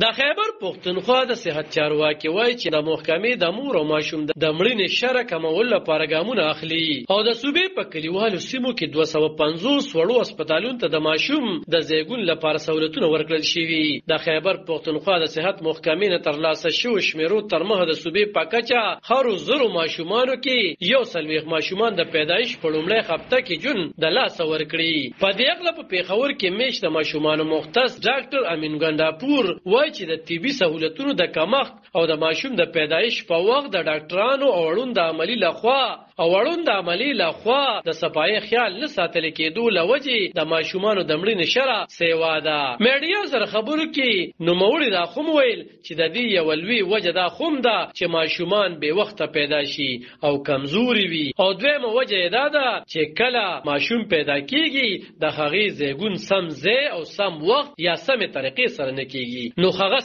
د خیبر پښتونخوا د صحت چارواکي وایي چې د محکمې د مور او ماشوم د مړینې شره کمولو لپاره ګامونه اخلي او د صوبې په کلیوالو سیمو کې 250 وړو هسپتالونو ته د ماشوم د زیږون لپاره سہولتونه ورکړل شوي. د خیبر پښتونخوا د صحت محکمې نه ترلاسه شوو شمیرو تر مخه د صوبې په کچه هرو زرو ماشومانو کې 140 ماشومان د پیدایش په لومړۍ هفته کې جون د لاسه ورکړي. په دې اړه په پیښور کې میشت ماشومانو مختص ډاکټر امین ګنداپور چې د طبي سہولتونو د کمښت او د ماشوم د پیدایش په وخت د ډاکټرانو او اړوند عملی لخوا د صفای خیال نه ساتل کېدو لوجې د ماشومانو د مړینې شره سیوا ده. میډیا سره خبرو کې نوموړي دا خوم ویل چې د دې یو لوی وجه دا خوم ده چې ماشومان به وخت پیدا شي او کمزوري وي او دویمه وجه دا ده چې کله ماشوم پیدا کیږي د هغې زیږون سم ځای او سم وخت یا سمې طریقې سره نه کیږي نو هغه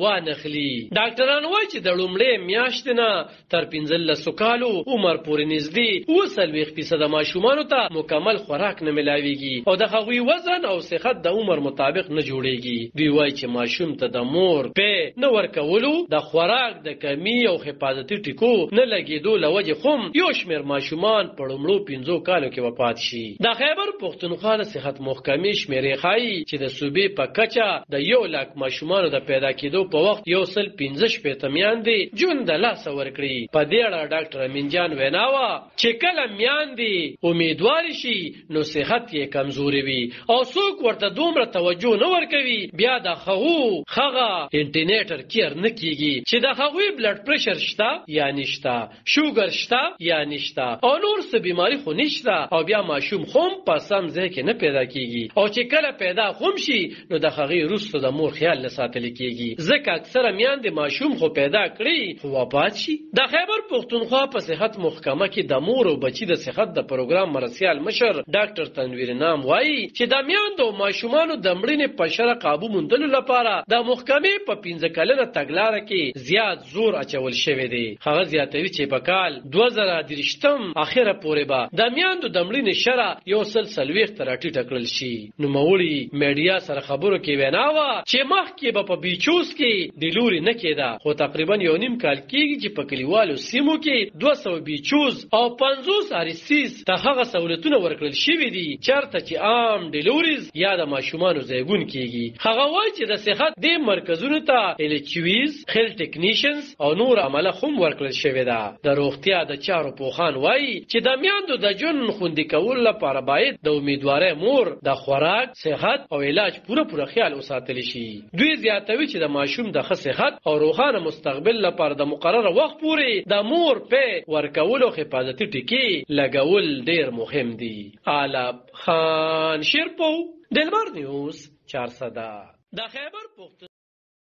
وانخلی. ډاکټران وایي چې د لومړۍ میاشتې نه تر 15 کالو عمر پورې نږدې 40% ماشومانو ته مکمل خوراک نه ملاويږي او د هغوی وزن او صحت د عمر مطابق نه جوړیږي. دوی وایي چې ماشوم ته د مور په نه ورکولو د خوراک د کمی او حفاظتي ټکو نه لګیدو لوجې هم یو شمېر ماشومان په لومړو 15 کالو کې وفات شي. د خیبر پښتونخوا د صحت محکمې شمیرې ښایي چې د صوبې په کچه د 1 لک ماشومانو د پیدا کېدو په وخت 115 میندې جون د لاسه ورکړي. په دې اړه ډاکټر امین جان ویناوه چې کله میندې امیدوار شي نو صحت یې کمزوري وي او څوک ورته دومره توجه نه ورکوي بیا د هغه انټینیټر کیر نه کیږي چې د هغوی بلډ پرشر شته یا نشته، شوګر شته یا نشته او نور څه بیماری خو نشته او بیا ماشوم هم په سم ځای کې نه پیدا کیږي او چې کله پیدا هم شي نو د هغې وروسته د مور خیال نه ساتل کیږي. ځکه اکثره میندې ماشوم خو پیدا کړي خو وفات شي. د خیبر پښتونخوا په صحت محکمه کې د مور او بچی د صحت د پروګرام مرسیال مشر ډاکټر تنویر نام وایي چې د میندو او ماشومانو د مړینې په شره قابو موندلو لپاره د محکمې په 15 کلنه تګلاره کې زیات زور اچول شوی دی. هغه زیاتوي چې په کال 2023 اخره پورې به د میندو د مړینې شره 140 تر ټیټه کړل شي. نوموړي میډیا سره خبرو کې ویناوه چې مخکې به په بیچوس کې ډیلوري نه کېده خو تقریبا 1.5 کال کېږي چې په کلیوالو سیمو کې 200 بیچوز او 50 آرسیس ته هغه سہولتونه ورکړل شوي دي چېرته چې عام ډیلوریز یا د ماشومانو زیږون کېږي. هغه وایي چې د صحت دې مرکزونو ته الچویز خل ټیکنیشنز او نور عمله هم ورکړل شوې ده. د روغتیا د چارو پوخان وایي چې د میندو د ژوند خوندي کولو لپاره باید د امیدوارۍ مور د خوراک، صحت او علاج پوره خیال وساتل شي. دوی زیاتوي چې د ماشوم د ښه صحت او روښانه مستقبل لپاره د مقرره وخت پورې د مور په ورکولو حفاظتي ټکي لګول ډیر مهم دي. علب خان شیرپو دلبر نیوز 400 د خیبر پښتونخوا